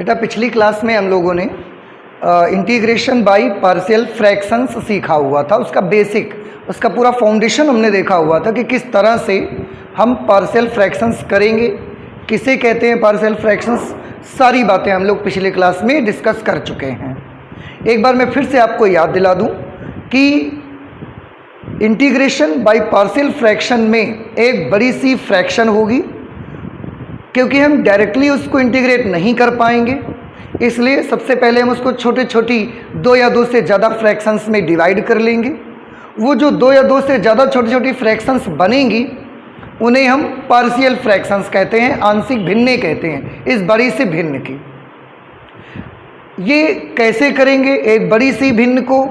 बेटा पिछली क्लास में हम लोगों ने इंटीग्रेशन बाय पार्शियल फ्रैक्शंस सीखा हुआ था। उसका बेसिक, उसका पूरा फाउंडेशन हमने देखा हुआ था कि किस तरह से हम पार्शियल फ्रैक्शंस करेंगे, किसे कहते हैं पार्शियल फ्रैक्शंस। सारी बातें हम लोग पिछले क्लास में डिस्कस कर चुके हैं। एक बार मैं फिर से आपको याद दिला दूं कि इंटीग्रेशन बाय पार्शियल फ्रैक्शन में एक बड़ी सी फ्रैक्शन होगी, क्योंकि हम डायरेक्टली उसको इंटीग्रेट नहीं कर पाएंगे, इसलिए सबसे पहले हम उसको छोटे छोटी 2 या 2 से ज़्यादा फ्रैक्शंस में डिवाइड कर लेंगे। वो जो 2 या 2 से ज़्यादा छोटी छोटी फ्रैक्शंस बनेंगी उन्हें हम पार्शियल फ्रैक्शंस कहते हैं, आंशिक भिन्नें कहते हैं इस बड़ी सी भिन्न की। ये कैसे करेंगे, एक बड़ी सी भिन्न को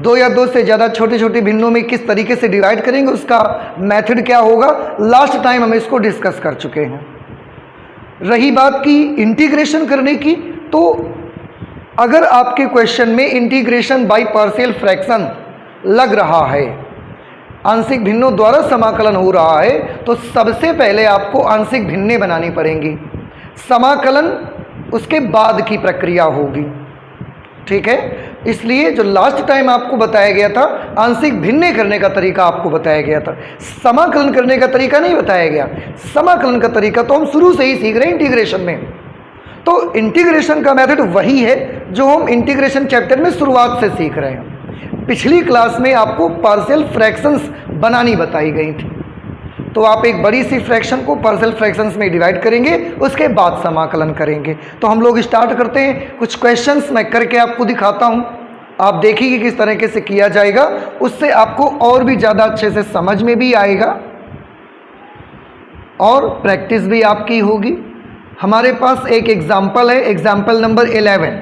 2 या 2 से ज़्यादा छोटे छोटे भिन्नों में किस तरीके से डिवाइड करेंगे, उसका मेथड क्या होगा, लास्ट टाइम हम इसको डिस्कस कर चुके हैं। रही बात की इंटीग्रेशन करने की, तो अगर आपके क्वेश्चन में इंटीग्रेशन बाय पार्शियल फ्रैक्शन लग रहा है, आंशिक भिन्नों द्वारा समाकलन हो रहा है, तो सबसे पहले आपको आंशिक भिन्नें बनानी पड़ेंगी। समाकलन उसके बाद की प्रक्रिया होगी, ठीक है। इसलिए जो लास्ट टाइम आपको बताया गया था, आंशिक भिन्नें करने का तरीका आपको बताया गया था, समाकलन करने का तरीका नहीं बताया गया। समाकलन का तरीका तो हम शुरू से ही सीख रहे हैं इंटीग्रेशन में। तो इंटीग्रेशन का मेथड वही है जो हम इंटीग्रेशन चैप्टर में शुरुआत से सीख रहे हैं। पिछली क्लास में आपको पार्शियल फ्रैक्शंस बनानी बताई गई थी, तो आप एक बड़ी सी फ्रैक्शन को पार्शियल फ्रैक्शंस में डिवाइड करेंगे, उसके बाद समाकलन करेंगे। तो हम लोग स्टार्ट करते हैं। कुछ क्वेश्चंस मैं करके आपको दिखाता हूं, आप देखिए किस तरीके से किया जाएगा, उससे आपको और भी ज़्यादा अच्छे से समझ में भी आएगा और प्रैक्टिस भी आपकी होगी। हमारे पास एक एग्जाम्पल है, एग्जाम्पल नंबर 11।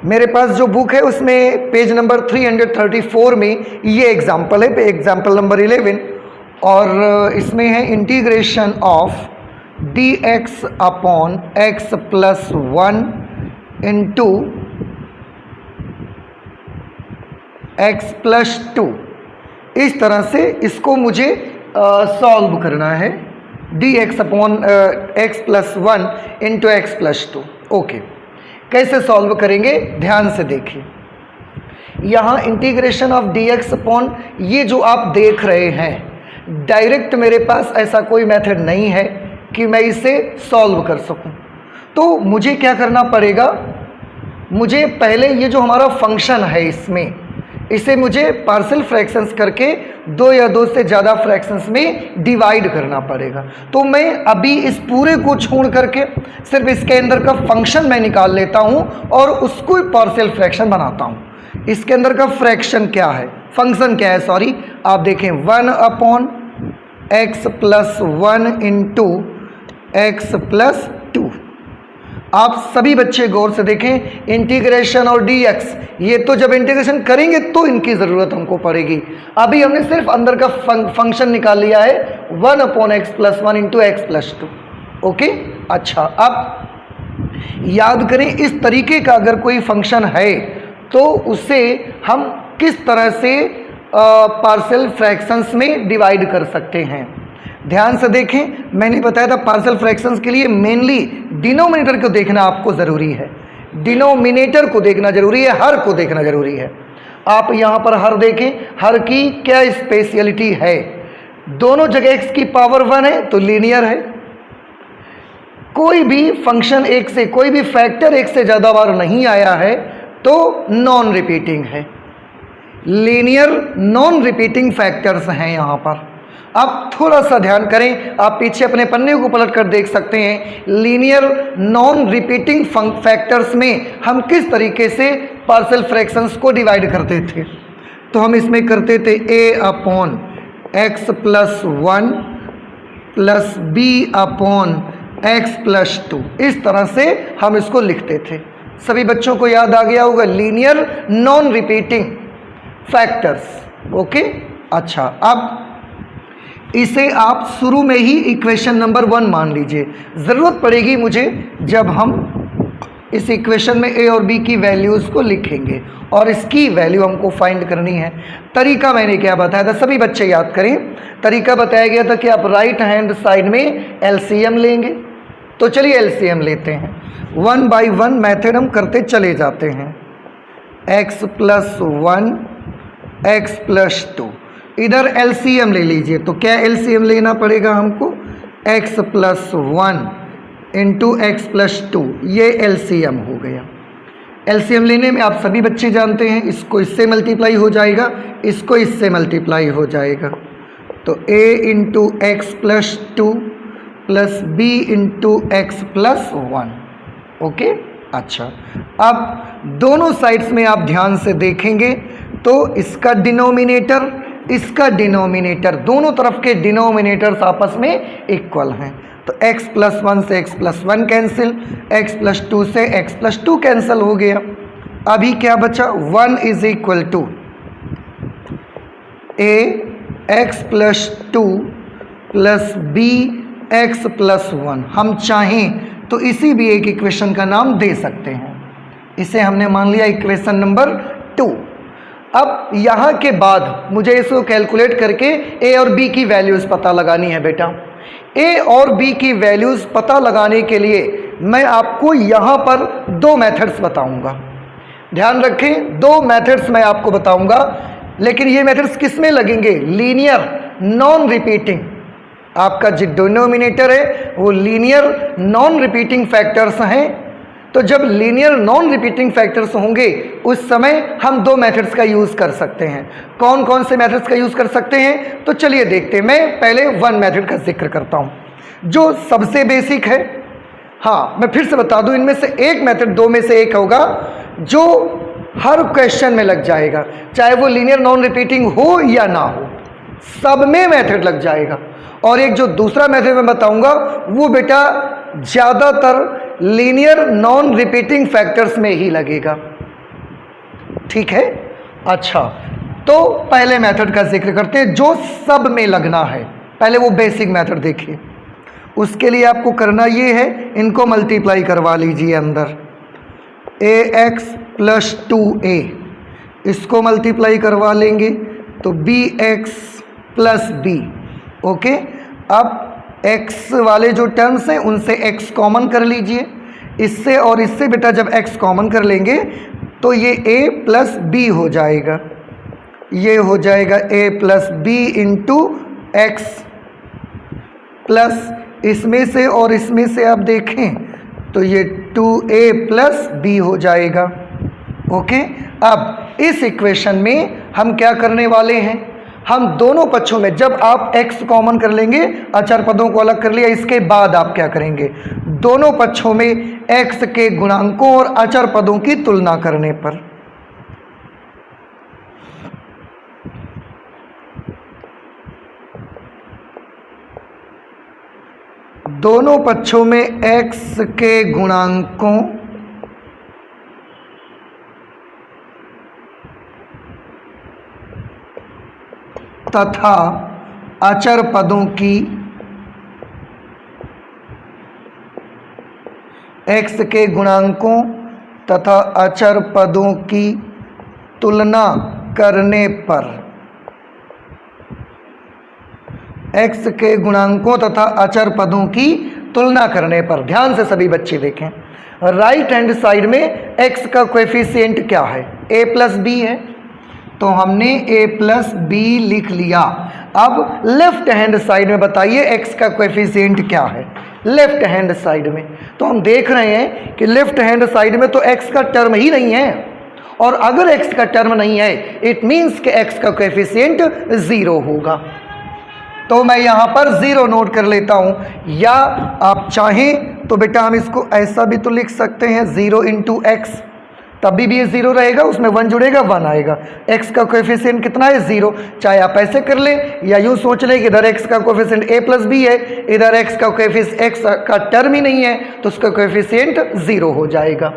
मेरे पास जो बुक है उसमें पेज नंबर 334 में ये एग्जाम्पल है, एग्जाम्पल नंबर 11, और इसमें है integration of dx upon x plus 1 into x plus 2। इस तरह से इसको मुझे सॉल्व करना है, dx upon x plus 1 into x plus 2। Okay, कैसे सॉल्व करेंगे ध्यान से देखिए। यहाँ इंटीग्रेशन ऑफ dx अपॉन, ये जो आप देख रहे हैं, डायरेक्ट मेरे पास ऐसा कोई मेथड नहीं है कि मैं इसे सॉल्व कर सकूं। तो मुझे क्या करना पड़ेगा, मुझे पहले ये जो हमारा फंक्शन है इसमें, इसे मुझे पार्शियल फ्रैक्शंस करके 2 या 2 से ज़्यादा फ्रैक्शंस में डिवाइड करना पड़ेगा। तो मैं अभी इस पूरे को छोड़ करके सिर्फ इसके अंदर का फंक्शन मैं निकाल लेता हूँ और उसको पार्शियल फ्रैक्शन बनाता हूँ। इसके अंदर का फ्रैक्शन क्या है, फंक्शन क्या है, सॉरी, आप देखें 1 upon x plus 1 into x plus 2। आप सभी बच्चे गौर से देखें, इंटीग्रेशन और dx, ये तो जब इंटीग्रेशन करेंगे तो इनकी ज़रूरत हमको पड़ेगी। अभी हमने सिर्फ अंदर का फंक्शन निकाल लिया है 1 upon x plus 1 into x plus 2। Okay, अच्छा, अब याद करें इस तरीके का अगर कोई फंक्शन है तो उसे हम किस तरह से पार्शियल फ्रैक्शंस में डिवाइड कर सकते हैं। ध्यान से देखें, मैंने बताया था पार्शियल फ्रैक्शंस के लिए मेनली डिनोमिनेटर को देखना आपको ज़रूरी है, डिनोमिनेटर को देखना ज़रूरी है, हर को देखना ज़रूरी है। आप यहाँ पर हर देखें, हर की क्या स्पेशलिटी है, दोनों जगह x की पावर 1 है तो लीनियर है। कोई भी फंक्शन एक से, कोई भी फैक्टर एक से ज़्यादा बार नहीं आया है तो नॉन रिपीटिंग है। लीनियर नॉन रिपीटिंग फैक्टर्स हैं यहाँ पर। आप थोड़ा सा ध्यान करें, आप पीछे अपने पन्ने को पलट कर देख सकते हैं, लीनियर नॉन रिपीटिंग फैक्टर्स में हम किस तरीके से पार्शियल फ्रैक्शंस को डिवाइड करते थे। तो हम इसमें करते थे a upon x plus 1 plus b upon x plus 2। इस तरह से हम इसको लिखते थे। सभी बच्चों को याद आ गया होगा, linear non repeating factors. Okay, अच्छा, अब इसे आप शुरू में ही इक्वेशन नंबर 1 मान लीजिए। ज़रूरत पड़ेगी मुझे जब हम इस इक्वेशन में a और b की वैल्यूज़ को लिखेंगे और इसकी वैल्यू हमको फाइंड करनी है। तरीका मैंने क्या बताया था, सभी बच्चे याद करें। तरीका बताया गया था कि आप राइट हैंड साइड में एलसीएम लेंगे। तो चलिए एलसीएम लेते हैं। वन बाई वन मेथड हम करते चले जाते हैं। x प्लस 1 x प्लस 2, इधर एलसीएम ले लीजिए। तो क्या एलसीएम लेना पड़ेगा हमको, x plus 1 into x plus 2, ये एलसीएम हो गया। एलसीएम लेने में आप सभी बच्चे जानते हैं, इसको इससे मल्टीप्लाई हो जाएगा, इसको इससे मल्टीप्लाई हो जाएगा। तो a into x plus 2 plus b into x plus 1। Okay, अच्छा, अब दोनों साइड्स में आप ध्यान से देखेंगे तो इसका डिनोमिनेटर, इसका डिनोमिनेटर, दोनों तरफ के डिनोमिनेटर्स आपस में इक्वल हैं। तो x प्लस 1 से x plus 1 cancel, x plus 2 से x प्लस 2 कैंसिल हो गया। अभी क्या बचा, 1 is equal to a x plus 2 plus b x plus 1। हम चाहें तो इसी भी एक इक्वेशन का नाम दे सकते हैं, इसे हमने मान लिया इक्वेशन नंबर 2। अब यहाँ के बाद मुझे इसको कैलकुलेट करके a और b की वैल्यूज़ पता लगानी है बेटा। a और b की वैल्यूज़ पता लगाने के लिए मैं आपको यहाँ पर दो मेथड्स बताऊँगा। ध्यान रखें, दो मेथड्स मैं आपको बताऊँगा, लेकिन ये मेथड्स किस में लगेंगे, लीनियर नॉन रिपीटिंग। आपका जो डिनोमिनेटर है वो लीनियर नॉन रिपीटिंग फैक्टर्स हैं। तो जब लीनियर नॉन रिपीटिंग फैक्टर्स होंगे उस समय हम दो मेथड्स का यूज़ कर सकते हैं। कौन कौन से मेथड्स का यूज़ कर सकते हैं, तो चलिए देखते हैं। मैं पहले वन मेथड का जिक्र करता हूं जो सबसे बेसिक है। हाँ, मैं फिर से बता दूं, इनमें से एक मेथड, दो में से एक होगा जो हर क्वेश्चन में लग जाएगा, चाहे वो लीनियर नॉन रिपीटिंग हो या ना हो, सब में मेथड लग जाएगा। और एक जो दूसरा मेथड मैं बताऊंगा वो बेटा ज़्यादातर लीनियर नॉन रिपीटिंग फैक्टर्स में ही लगेगा। ठीक है, अच्छा, तो पहले मेथड का जिक्र करते हैं जो सब में लगना है। पहले वो बेसिक मेथड देखिए। उसके लिए आपको करना ये है, इनको मल्टीप्लाई करवा लीजिए अंदर, ax प्लस 2a, इसको मल्टीप्लाई करवा लेंगे तो bx प्लस b। ओके, अब x वाले जो टर्म्स हैं उनसे x कॉमन कर लीजिए, इससे और इससे बेटा जब x कॉमन कर लेंगे तो ये a प्लस b हो जाएगा, ये हो जाएगा a plus b into x, plus इसमें से और इसमें से आप देखें तो ये 2a प्लस b हो जाएगा। ओके, अब इस इक्वेशन में हम क्या करने वाले हैं, हम दोनों पक्षों में जब आप x कॉमन कर लेंगे, अचर पदों को अलग कर लिया, इसके बाद आप क्या करेंगे, दोनों पक्षों में x के गुणांकों और अचर पदों की तुलना करने पर दोनों पक्षों में x के गुणांकों तथा अचर पदों की, x के गुणांकों तथा अचर पदों की तुलना करने पर, x के गुणांकों तथा अचर पदों की तुलना करने पर, ध्यान से सभी बच्चे देखें, राइट हैंड साइड में x का कोएफिशिएंट क्या है, a प्लस बी है, तो हमने a प्लस बी लिख लिया। अब लेफ्ट हैंड साइड में बताइए x का कोएफिशिएंट क्या है, लेफ्ट हैंड साइड में। तो हम देख रहे हैं कि लेफ्ट हैंड साइड में तो x का टर्म ही नहीं है, और अगर x का टर्म नहीं है इट मीन्स कि x का कोएफिशिएंट 0 होगा। तो मैं यहाँ पर 0 नोट कर लेता हूँ, या आप चाहें तो बेटा हम इसको ऐसा भी तो लिख सकते हैं 0 इंटू एक्स, तभी भी ये 0 रहेगा, उसमें 1 जुड़ेगा 1 आएगा। x का कोएफिशिएंट कितना है 0, चाहे आप ऐसे कर लें या यूँ सोच लें कि इधर x का कोएफिशिएंट a प्लस बी है, इधर x का कोएफिशिएंट x का टर्म ही नहीं है तो उसका कोएफिशिएंट 0 हो जाएगा।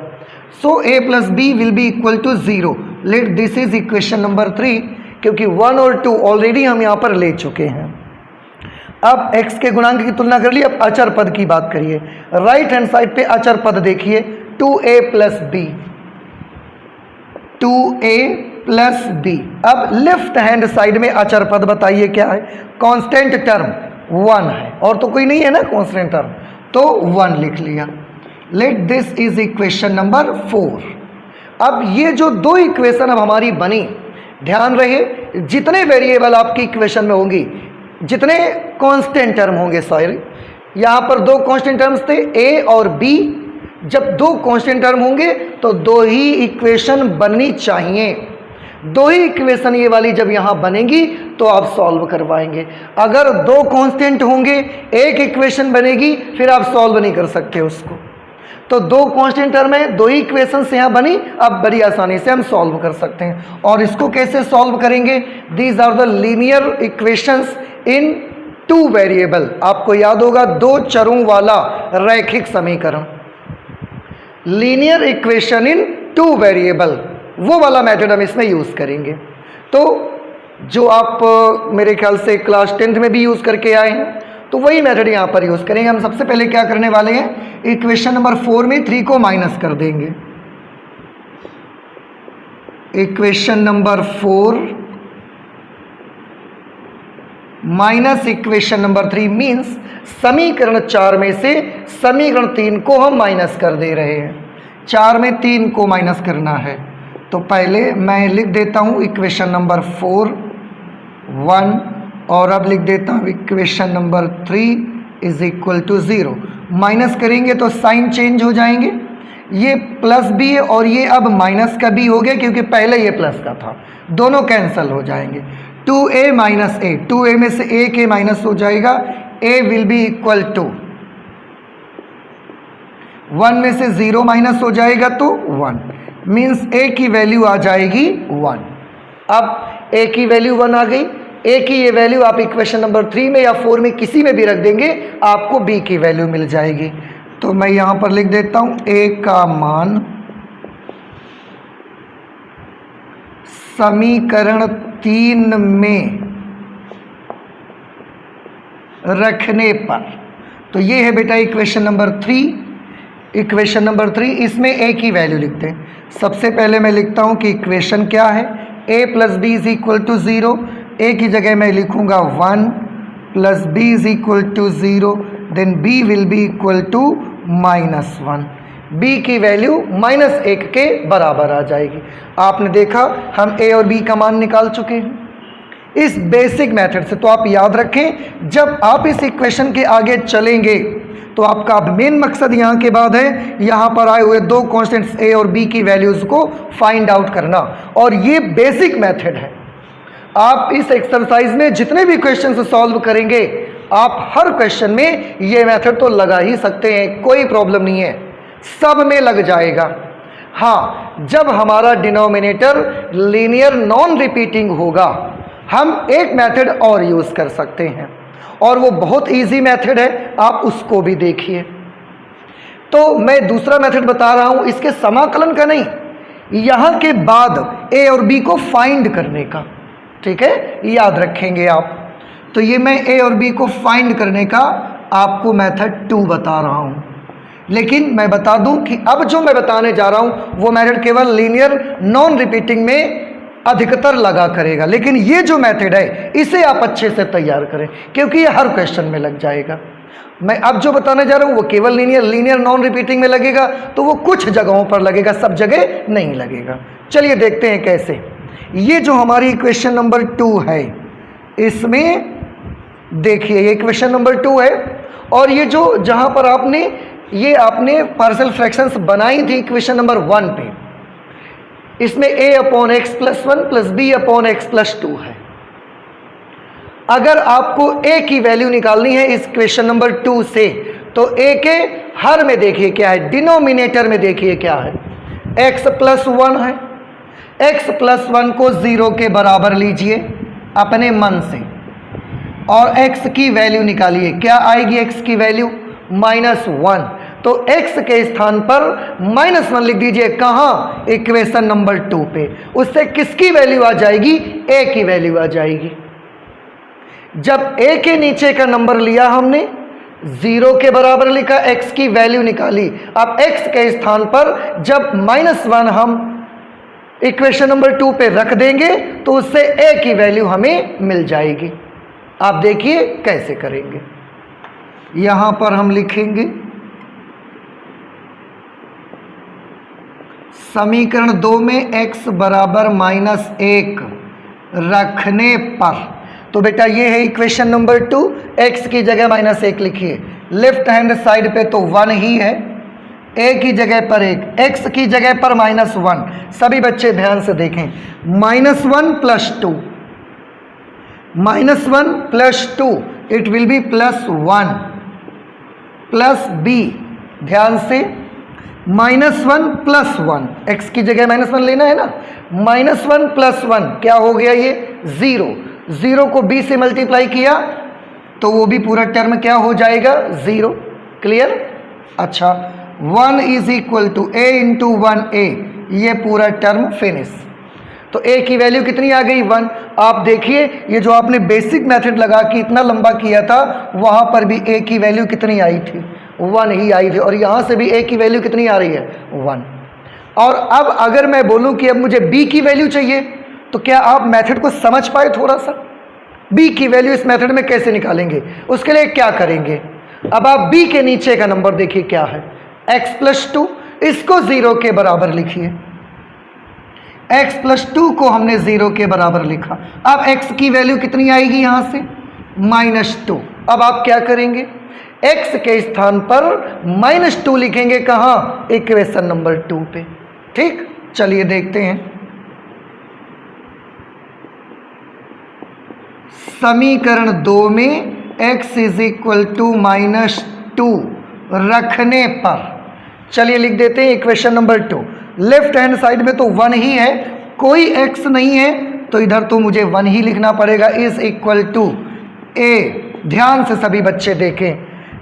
So a plus b will be equal to 0। Let this is equation number 3, क्योंकि 1 और 2 ऑलरेडी हम यहाँ पर ले चुके हैं। अब x के गुणांक की तुलना कर ली, अब अचर पद की बात करिए। राइट हैंड साइड पे अचर पद देखिए, 2a plus b, 2a plus b. अब लेफ्ट हैंड साइड में अचर पद बताइए क्या है, कांस्टेंट टर्म 1 है, और तो कोई नहीं है ना कांस्टेंट टर्म, तो 1 लिख लिया। Late this is equation number 4। अब ये जो दो इक्वेशन अब हमारी बनी, ध्यान रहे जितने वेरिएबल आपकी इक्वेशन में होंगी, जितने कांस्टेंट टर्म होंगे, सॉरी यहाँ पर दो कांस्टेंट टर्म्स थे ए और बी। जब दो कांस्टेंट टर्म होंगे तो दो ही इक्वेशन बननी चाहिए। दो ही इक्वेशन ये वाली जब यहाँ बनेगी तो आप सॉल्व करवाएंगे। अगर दो कांस्टेंट होंगे एक इक्वेशन बनेगी, फिर आप सॉल्व नहीं कर सकते उसको। तो दो कांस्टेंट टर्म है, दो ही इक्वेशंस यहाँ बनी, अब बड़ी आसानी से हम सॉल्व कर सकते हैं। और इसको कैसे सॉल्व करेंगे? These are the linear equations in two variable. आपको याद होगा दो चरों वाला रैखिक समीकरण, linear equation in two variable, वो वाला मेथड हम इसमें यूज करेंगे। तो जो आप मेरे ख्याल से क्लास 10th में भी यूज करके आए हैं, तो वही मेथड यहाँ पर यूज करेंगे। हम सबसे पहले क्या करने वाले हैं, इक्वेशन नंबर 4 में 3 को माइनस कर देंगे। Equation number 4 minus equation number 3 means समीकरण 4 में से समीकरण 3 को हम माइनस कर दे रहे हैं। 4 में 3 को माइनस करना है, तो पहले मैं लिख देता हूं इक्वेशन नंबर 4 1, और अब लिख देता हूं equation number 3 is equal to 0। Minus करेंगे तो साइन चेंज हो जाएंगे, ये प्लस भी है और ये अब माइनस का भी हो गया, क्योंकि पहले ये प्लस का था, दोनों कैंसिल हो जाएंगे। 2a माइनस ए, 2a में से a के माइनस हो जाएगा, a will be equal to 1 में से 0 माइनस हो जाएगा तो 1, मीन्स a की वैल्यू आ जाएगी 1। अब a की वैल्यू 1 आ गई, a की ये वैल्यू आप इक्वेशन नंबर 3 में या 4 में किसी में भी रख देंगे, आपको b की वैल्यू मिल जाएगी। तो मैं यहां पर लिख देता हूं a का मान समीकरण 3 में रखने पर, तो ये है बेटा इक्वेशन नंबर 3। इक्वेशन नंबर 3, इसमें a की वैल्यू लिखते हैं। सबसे पहले मैं लिखता हूं कि इक्वेशन क्या है, a plus b is equal to 0। a की जगह मैं लिखूंगा 1 plus b is equal to 0, then b will be equal to -1। b की वैल्यू -1 के बराबर आ जाएगी। आपने देखा हम a और b का मान निकाल चुके हैं इस बेसिक मेथड से। तो आप याद रखें, जब आप इस इक्वेशन के आगे चलेंगे तो आपका मेन मकसद यहाँ के बाद है, यहाँ पर आए हुए दो कॉन्स्टेंट्स a और b की वैल्यूज को फाइंड आउट करना, और ये बेसिक मेथड है। आप इस एक्सरसाइज में जितने भी क्वेश्चन सॉल्व करेंगे, आप हर क्वेश्चन में ये मेथड तो लगा ही सकते हैं, कोई प्रॉब्लम नहीं है, सब में लग जाएगा। हाँ, जब हमारा डिनोमिनेटर लीनियर नॉन रिपीटिंग होगा, हम एक मेथड और यूज कर सकते हैं, और वो बहुत इजी मेथड है, आप उसको भी देखिए। तो मैं दूसरा मेथड बता रहा हूं, इसके समाकलन का नहीं, यहां के बाद a और b को फाइंड करने का, ठीक है, याद रखेंगे आप। तो ये मैं a और b को फाइंड करने का आपको मेथड 2 बता रहा हूं, लेकिन मैं बता दूं कि अब जो मैं बताने जा रहा हूं वो मेथड केवल लीनियर नॉन रिपीटिंग में अधिकतर लगा करेगा, लेकिन ये जो मेथड है इसे आप अच्छे से तैयार करें, क्योंकि ये हर क्वेश्चन में लग जाएगा। मैं अब जो बताने जा रहा हूँ वो केवल लीनियर नॉन रिपीटिंग में लगेगा, तो वो कुछ जगहों पर लगेगा, सब जगह नहीं लगेगा। चलिए देखते हैं कैसे। ये जो हमारी इक्वेशन नंबर 2 है, इसमें देखिए ये इक्वेशन नंबर 2 है, और ये जो जहाँ पर आपने पार्शियल फ्रैक्शंस बनाई थी इक्वेशन नंबर 1 पे, इसमें a upon x plus 1 plus b upon x plus 2 है। अगर आपको a की वैल्यू निकालनी है इस क्वेश्चन नंबर 2 से, तो a के हर में देखिए क्या है, डिनोमिनेटर में देखिए क्या है, x प्लस 1 है। x प्लस 1 को 0 के बराबर लीजिए अपने मन से, और x की वैल्यू निकालिए। क्या आएगी x की वैल्यू? -1। तो x के स्थान पर -1 लिख दीजिए। कहाँ? इक्वेशन नंबर 2 पे। उससे किसकी वैल्यू आ जाएगी? a की वैल्यू आ जाएगी। जब a के नीचे का नंबर लिया हमने, 0 के बराबर लिखा, x की वैल्यू निकाली। अब x के स्थान पर जब -1 हम इक्वेशन नंबर 2 पे रख देंगे तो उससे a की वैल्यू हमें मिल जाएगी। आप देखिए कैसे करेंगे। यहां पर हम लिखेंगे समीकरण 2 में x बराबर -1 रखने पर, तो बेटा ये है इक्वेशन नंबर 2, x की जगह -1 लिखिए। लेफ्ट हैंड साइड पे तो 1 ही है, a की जगह पर 1, x की जगह पर -1। सभी बच्चे ध्यान से देखें, -1 + 2, -1 + 2 it will be +1 plus b, ध्यान से -1 + 1, x की जगह -1 लेना है ना, -1 + 1 क्या हो गया ये 0, 0 को b से मल्टीप्लाई किया तो वो भी पूरा टर्म क्या हो जाएगा 0। क्लियर? अच्छा, 1 = a × 1a, ये पूरा टर्म फिनिश। तो a की वैल्यू कितनी आ गई 1। आप देखिए ये जो आपने बेसिक मेथड लगा के इतना लंबा किया था वहां पर भी a की वैल्यू कितनी आई थी 1 ही आई थी, और यहां से भी a की वैल्यू कितनी आ रही है 1। और अब अगर मैं बोलूं कि अब मुझे b की वैल्यू चाहिए, तो क्या आप मेथड को समझ पाए थोड़ा सा? b की वैल्यू इस मेथड में कैसे निकालेंगे, उसके लिए क्या करेंगे? अब आप b के नीचे का नंबर देखिए क्या है, x + 2, इसको 0 के बराबर लिखिए। x + 2 को हमने 0 के बराबर लिखा। अब x की वैल्यू कितनी आएगी यहां से -2। अब आप क्या करेंगे, x के स्थान पर -2 लिखेंगे, कहां इक्वेशन नंबर 2 पे। ठीक, चलिए देखते हैं। समीकरण 2 में x = -2 रखने पर, चलिए लिख देते हैं equation number 2। Left hand side में तो 1 ही है, कोई x नहीं है, तो इधर तो मुझे 1 ही लिखना पड़ेगा। = a, ध्यान से सभी बच्चे देखें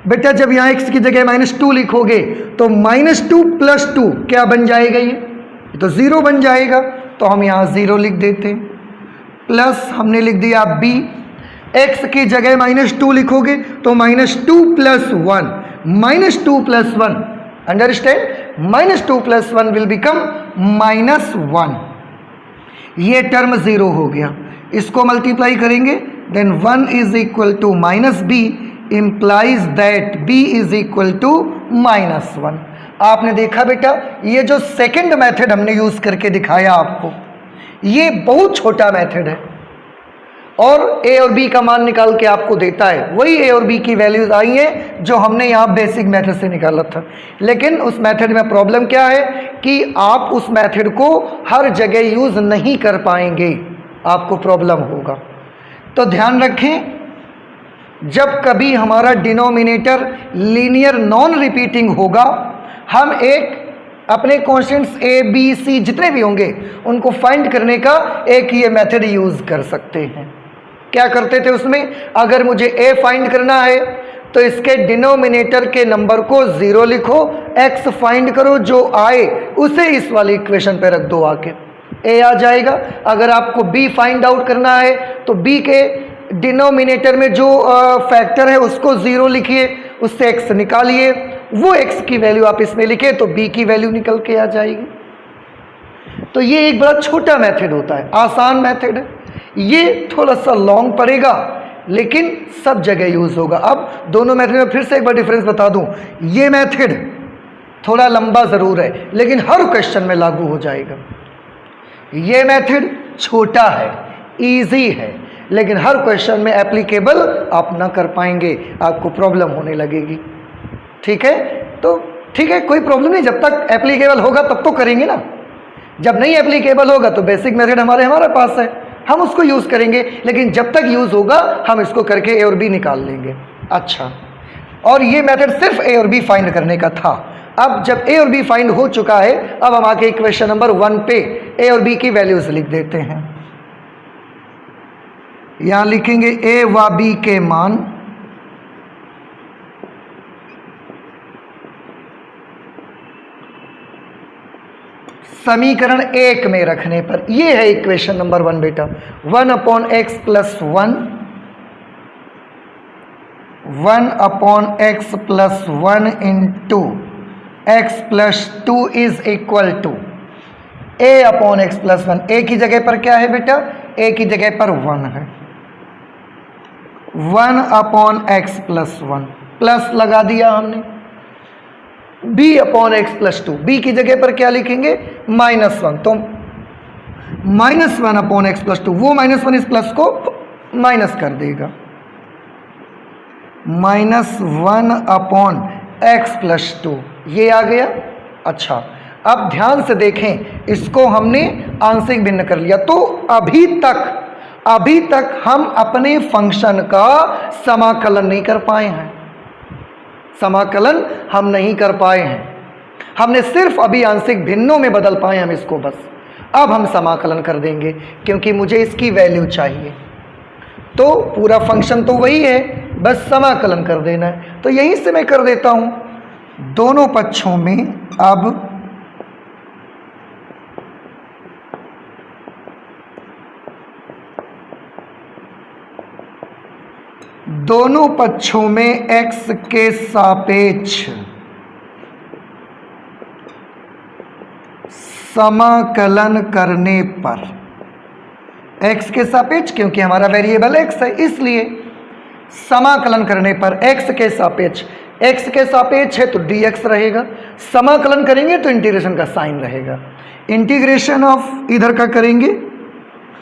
बेटा, जब यहाँ x की जगह -2 लिखोगे तो -2 + 2 क्या बन जाएगा, ये तो 0 बन जाएगा, तो हम यहाँ 0 लिख देते हैं। प्लस हमने लिख दिया b, x की जगह -2 लिखोगे तो -2 + 1, -2 + 1, अंडरस्टैंड, -2 + 1 विल बिकम -1। ये टर्म 0 हो गया, इसको मल्टीप्लाई करेंगे, then 1 = -b implies that b = -1। आपने देखा बेटा, ये जो सेकंड मेथड हमने यूज करके दिखाया आपको, ये बहुत छोटा मेथड है और a और b का मान निकाल के आपको देता है। वही a और b की वैल्यूज आई हैं जो हमने यहाँ बेसिक मेथड से निकाला था। लेकिन उस मेथड में प्रॉब्लम क्या है कि आप उस मेथड को हर जगह यूज नहीं कर पाएंगे, आपको प्रॉब्लम होगा। तो ध्यान रखें, जब कभी हमारा डिनोमिनेटर लीनियर नॉन रिपीटिंग होगा, हम एक अपने कॉन्स्टेंट्स a b c जितने भी होंगे उनको फाइंड करने का एक ये मेथड यूज कर सकते हैं। क्या करते थे उसमें, अगर मुझे a फाइंड करना है तो इसके डिनोमिनेटर के नंबर को 0 लिखो, x फाइंड करो, जो आए उसे इस वाली इक्वेशन पे रख दो, आके a आ जाएगा। अगर आपको b फाइंड आउट करना है तो b के डिनोमिनेटर में जो फैक्टर है उसको 0 लिखिए, उससे x निकालिए, वो x की वैल्यू आप इसमें लिखे तो b की वैल्यू निकल के आ जाएगी। तो ये एक बड़ा छोटा मेथड होता है, आसान मेथड है। ये थोड़ा सा लॉन्ग पड़ेगा लेकिन सब जगह यूज होगा। अब दोनों मेथड में फिर से एक बार डिफरेंस बता दूं, ये मेथड थोड़ा लंबा जरूर है लेकिन हर क्वेश्चन में लागू हो जाएगा। ये मेथड छोटा है, इजी है, लेकिन हर क्वेश्चन में एप्लीकेबल आप ना कर पाएंगे, आपको प्रॉब्लम होने लगेगी। ठीक है, तो ठीक है, कोई प्रॉब्लम नहीं, जब तक एप्लीकेबल होगा तब तो करेंगे ना। जब नहीं एप्लीकेबल होगा तो बेसिक मेथड हमारे पास है, हम उसको यूज करेंगे, लेकिन जब तक यूज होगा हम इसको करके ए और बी निकाल लेंगे। अच्छा, और ये मेथड सिर्फ ए और बी फाइंड करने का था। अब जब ए और बी फाइंड हो चुका है, अब हम आके इक्वेशन नंबर 1 पे ए और बी की वैल्यूज लिख देते हैं। यहां लिखेंगे ए व बी के मान, समीकरण 1 में रखने पर। ये है इक्वेशन नंबर 1 बेटा, 1/x + 1, 1/x + 1 into x + 2 = a/x + 1। a की जगह पर क्या है बेटा, a की जगह पर 1 है, 1/x + 1 प्लस लगा दिया हमने, b upon x plus two, b की जगह पर क्या लिखेंगे -1, तो -1 अपॉन एक्स प्लस टू, वो -1 इस प्लस को माइनस कर देगा, -1 अपॉन एक्स प्लस टू, ये आ गया। अच्छा, अब ध्यान से देखें, इसको हमने आंशिक भिन्न कर लिया, तो अभी तक हम अपने फंक्शन का समाकलन नहीं कर पाए हैं, समाकलन हम नहीं कर पाए हैं, हमने सिर्फ अभी आंशिक भिन्नों में बदल पाए हम इसको बस। अब हम समाकलन कर देंगे क्योंकि मुझे इसकी वैल्यू चाहिए, तो पूरा फंक्शन तो वही है, बस समाकलन कर देना है। तो यहीं से मैं कर देता हूं, दोनों पक्षों में अब दोनों पक्षों में x के सापेक्ष समाकलन करने पर, x के सापेक्ष क्योंकि हमारा वेरिएबल x है, इसलिए समाकलन करने पर x के सापेक्ष है तो dx रहेगा, समाकलन करेंगे तो इंटीग्रेशन का साइन रहेगा, इंटीग्रेशन ऑफ इधर का करेंगे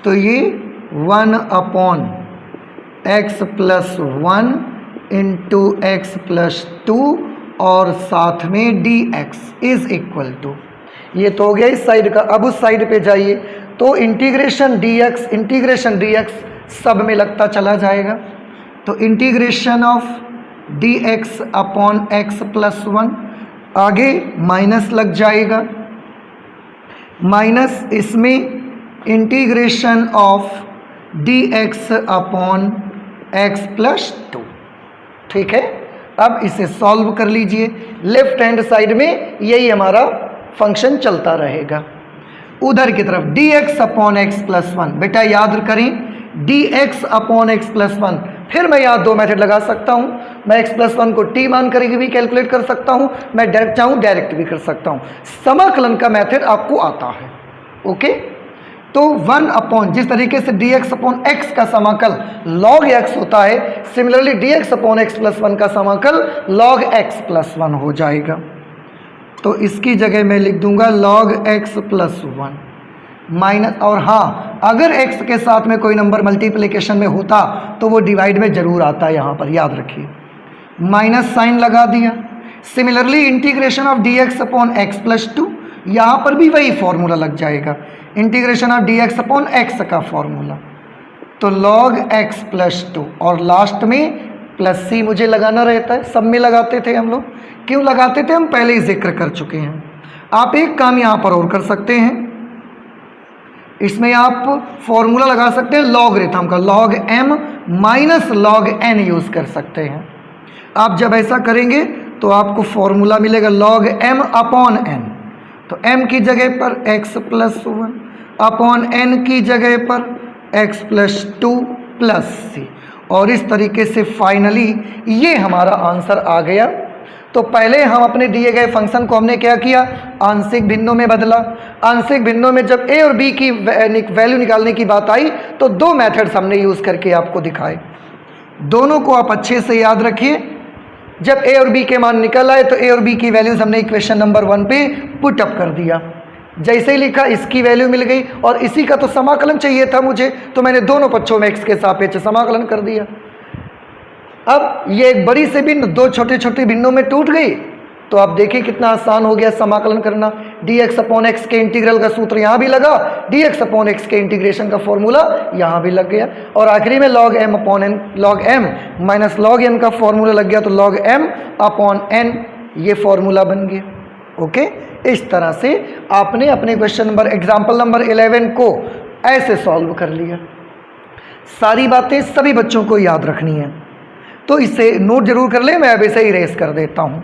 तो ये 1 upon x plus 1 into x plus 2 और साथ में dx इज इक्वल टू, ये तो हो गया इस साइड का। अब उस साइड पे जाइए तो इंटीग्रेशन dx सब में लगता चला जाएगा, तो integration of dx upon x plus 1, आगे माइनस लग जाएगा, माइनस इसमें integration of dx upon x plus 2, ठीक है। अब इसे सॉल्व कर लीजिए, लेफ्ट हैंड साइड में यही हमारा फंक्शन चलता रहेगा। उधर की तरफ dx अपॉन एक्स प्लस 1, बेटा याद करें dx अपॉन एक्स प्लस 1, फिर मैं यहाँ दो मेथड लगा सकता हूँ, मैं एक्स प्लस 1 को t मान करके भी कैलकुलेट कर सकता हूँ, मैं डायरेक्ट चाहूँ डायरेक्ट भी कर सकता हूँ, समाकलन का मेथड आपको आता है, ओके। तो 1 अपॉन, जिस तरीके से dx अपॉन एक्स का समाकल log x होता है, similarly dx upon x plus 1 का समाकल log x प्लस 1 हो जाएगा। तो इसकी जगह मैं लिख दूंगा log x प्लस 1 माइनस, और हाँ अगर x के साथ में कोई नंबर मल्टीप्लिकेशन में होता तो वो डिवाइड में जरूर आता है, यहाँ पर याद रखिए, माइनस साइन लगा दिया। Similarly integration of dx upon x plus 2, यहाँ पर भी वही फॉर्मूला लग जाएगा, integration of dx upon x का फॉर्मूला, तो log x प्लस 2 और लास्ट में प्लस c मुझे लगाना रहता है, सब में लगाते थे हम लोग, क्यों लगाते थे हम पहले ही जिक्र कर चुके हैं। आप एक काम यहाँ पर और कर सकते हैं, इसमें आप फॉर्मूला लगा सकते हैं लॉगरिथम का, log m minus log n use कर सकते हैं। आप जब ऐसा करेंगे तो आपको फॉर्मूला मिलेगा log m अपॉन n, तो m की जगह पर x प्लस 1 अपॉन n की जगह पर x प्लस 2 प्लस c, और इस तरीके से फाइनली ये हमारा आंसर आ गया। तो पहले हम अपने दिए गए फंक्शन को हमने क्या किया, आंशिक भिन्नों में बदला। आंशिक भिन्नों में जब a और b की वैल्यू निकालने की बात आई तो दो मेथड्स हमने यूज़ करके आपको दिखाए, दोनों को आप अच्छे से याद रखिए। जब a और b के मान निकल आए तो a और b की वैल्यूज हमने इक्वेशन नंबर 1 पे पुट अप कर दिया, जैसे ही लिखा इसकी वैल्यू मिल गई, और इसी का तो समाकलन चाहिए था मुझे, तो मैंने दोनों पक्षों में x के सापेक्ष समाकलन कर दिया। अब ये एक बड़ी से भिन्न दो छोटे छोटे भिन्नों में टूट गई, तो आप देखिए कितना आसान हो गया समाकलन करना। dx अपॉन एक्स के इंटीग्रल का सूत्र यहाँ भी लगा, dx अपॉन एक्स के इंटीग्रेशन का फॉर्मूला यहाँ भी लग गया, और आखिरी में log m upon n, log m minus log n का फॉर्मूला लग गया, तो log m अपॉन n ये फॉर्मूला बन गया, ओके। इस तरह से आपने अपने क्वेश्चन नंबर एग्जाम्पल नंबर 11 को ऐसे सॉल्व कर लिया। सारी बातें सभी बच्चों को याद रखनी है, तो इसे नोट जरूर कर ले, मैं अब इसे इरेज कर देता हूँ।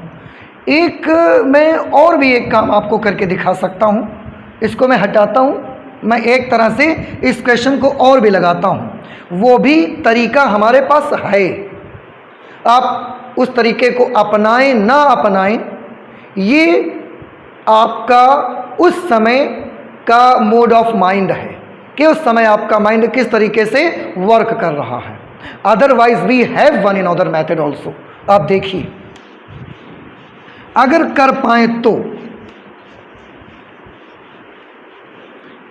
एक मैं और भी एक काम आपको करके दिखा सकता हूँ, इसको मैं हटाता हूँ, मैं एक तरह से इस क्वेश्चन को और भी लगाता हूँ, वो भी तरीका हमारे पास है। आप उस तरीके को अपनाएं ना अपनाएं, ये आपका उस समय का मोड ऑफ माइंड है कि उस समय आपका माइंड किस तरीके से वर्क कर रहा है। Otherwise we have one in other method also. आप देखिए, अगर कर पाए तो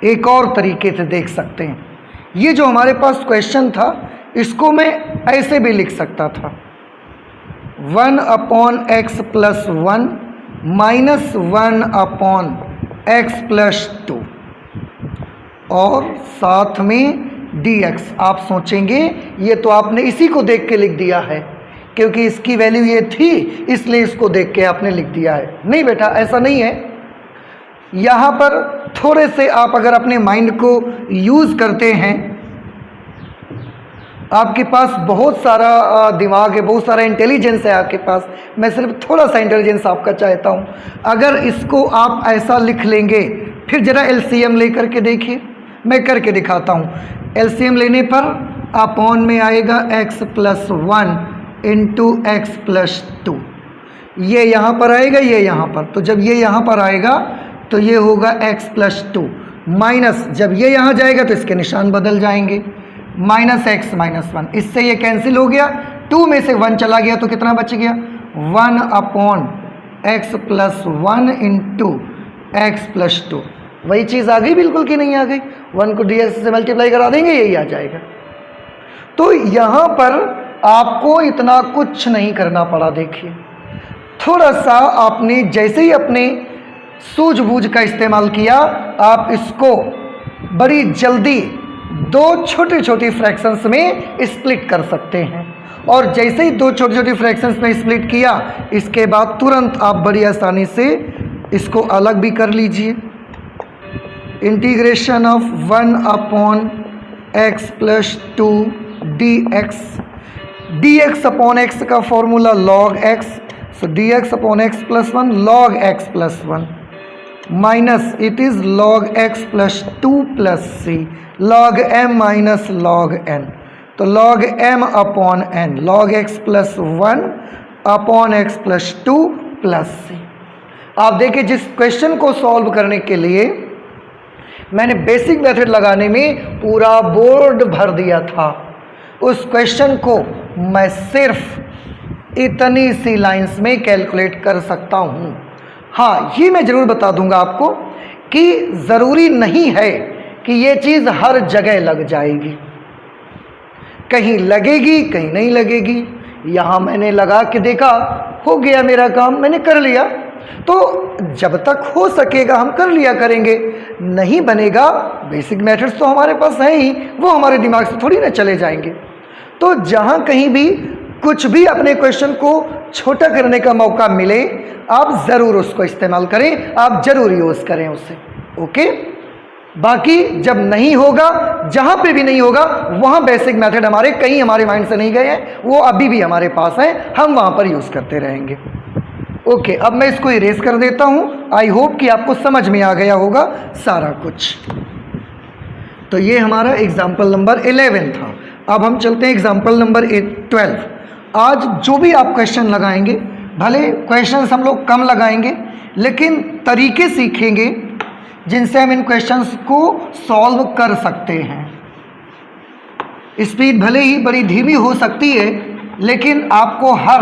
एक और तरीके से देख सकते हैं। ये जो हमारे पास क्वेश्चन था इसको मैं ऐसे भी लिख सकता था, 1/x + 1 - 1/x + 2 और साथ में dx। आप सोचेंगे ये तो आपने इसी को देख के लिख दिया है, क्योंकि इसकी वैल्यू ये थी इसलिए इसको देख के आपने लिख दिया है। नहीं बेटा, ऐसा नहीं है। यहाँ पर थोड़े से आप अगर अपने माइंड को यूज़ करते हैं, आपके पास बहुत सारा दिमाग है, बहुत सारा इंटेलिजेंस है आपके पास, मैं सिर्फ थोड़ा सा इंटेलिजेंस आपका चाहता हूँ। अगर इसको आप ऐसा लिख लेंगे, फिर ज़रा एलसीएम लेकर के देखिए, मैं करके दिखाता हूँ। एलसीएम लेने पर अपॉन में आएगा x + 1 × x + 2। ये यहाँ पर आएगा, ये यहाँ पर, तो जब ये यहाँ पर आएगा तो ये होगा x + 2 माइनस, जब ये यहाँ जाएगा तो इसके निशान बदल जाएंगे, -x - 1। इससे ये कैंसिल हो गया, 2 में से 1 चला गया तो कितना बच गया, 1/x + 1 × x + 2। वही चीज़ आ गई बिल्कुल कि नहीं आ गई? 1 को dx से मल्टीप्लाई करा देंगे, यही आ जाएगा। तो यहाँ पर आपको इतना कुछ नहीं करना पड़ा। देखिए, थोड़ा सा आपने जैसे ही अपने सूझबूझ का इस्तेमाल किया, आप इसको बड़ी जल्दी 2 छोटी छोटी फ्रैक्शंस में स्प्लिट कर सकते हैं। और जैसे ही 2 छोटी छोटी फ्रैक्शंस में स्प्लिट किया, इसके बाद तुरंत आप बड़ी आसानी से इसको अलग भी कर लीजिए। Integration of 1/x + 2 dx। dx/x का formula log x, so dx/x + 1 log x + 1 minus it is log x + 2 + c log m - log n। तो log m/n log x + 1/x + 2 + c। आप देखिए, जिस क्वेश्चन को सॉल्व करने के लिए मैंने बेसिक मेथड लगाने में पूरा बोर्ड भर दिया था, उस क्वेश्चन को मैं सिर्फ इतनी सी लाइंस में कैलकुलेट कर सकता हूँ। हाँ, ये मैं ज़रूर बता दूंगा आपको कि ज़रूरी नहीं है कि ये चीज़ हर जगह लग जाएगी, कहीं लगेगी कहीं नहीं लगेगी। यहाँ मैंने लगा के देखा, हो गया मेरा काम, मैंने कर लिया। तो जब तक हो सकेगा हम कर लिया करेंगे, नहीं बनेगा, बेसिक मेथड्स तो हमारे पास हैं ही, वो हमारे दिमाग से थोड़ी ना चले जाएंगे। तो जहाँ कहीं भी कुछ भी अपने क्वेश्चन को छोटा करने का मौका मिले, आप ज़रूर उसको इस्तेमाल करें, आप ज़रूर यूज़ करें उसे। ओके, बाकी जब नहीं होगा, जहाँ पे भी नहीं होगा, वहाँ बेसिक मेथड हमारे कहीं हमारे माइंड से नहीं गए हैं, वो अभी भी हमारे पास हैं, हम वहाँ पर यूज़ करते रहेंगे। ओके, अब मैं इसको इरेज कर देता हूँ। आई होप कि आपको समझ में आ गया होगा सारा कुछ। तो ये हमारा एग्जाम्पल नंबर 11 था। अब हम चलते हैं एग्जाम्पल नंबर 12। आज जो भी आप क्वेश्चन लगाएंगे, भले क्वेश्चंस हम लोग कम लगाएंगे, लेकिन तरीके सीखेंगे जिनसे हम इन क्वेश्चंस को सॉल्व कर सकते हैं। स्पीड भले ही बड़ी धीमी हो सकती है, लेकिन आपको हर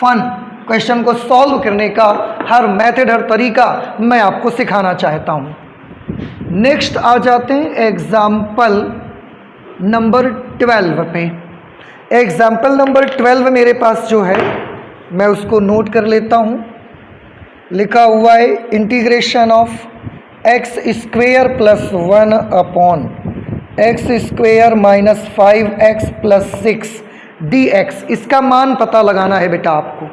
फन क्वेश्चन को सॉल्व करने का हर मेथड, हर तरीका मैं आपको सिखाना चाहता हूँ। नेक्स्ट आ जाते हैं एग्जाम्पल नंबर 12 पे। एग्जाम्पल नंबर 12 मेरे पास जो है, मैं उसको नोट कर लेता हूँ। लिखा हुआ है integration of x² + 1/x² - 5x + 6 dx। इसका मान पता लगाना है बेटा आपको।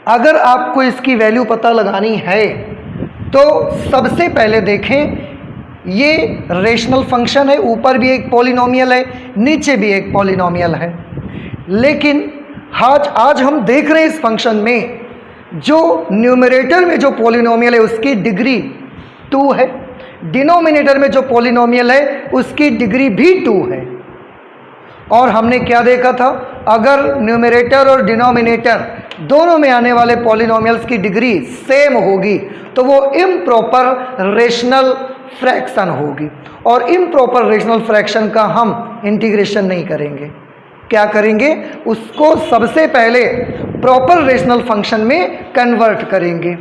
अगर आपको इसकी वैल्यू पता लगानी है तो सबसे पहले देखें, ये रेशनल फंक्शन है, ऊपर भी एक पॉलिनोमियल है, नीचे भी एक पॉलिनोमियल है। लेकिन आज हम देख रहे हैं इस फंक्शन में जो न्यूमरेटर में जो पॉलिनोमियल है उसकी डिग्री 2 है, डिनोमिनेटर में जो पॉलिनोमियल है उसकी डिग्री भी 2 है। और हमने क्या देखा था, अगर न्यूमरेटर और डिनोमिनेटर दोनों में आने वाले पॉलिनोमियल्स की डिग्री सेम होगी तो वो इम्प्रॉपर रेशनल फ्रैक्शन होगी, और इम्प्रॉपर रेशनल फ्रैक्शन का हम इंटीग्रेशन नहीं करेंगे। क्या करेंगे, उसको सबसे पहले प्रॉपर रेशनल फंक्शन में कन्वर्ट करेंगे।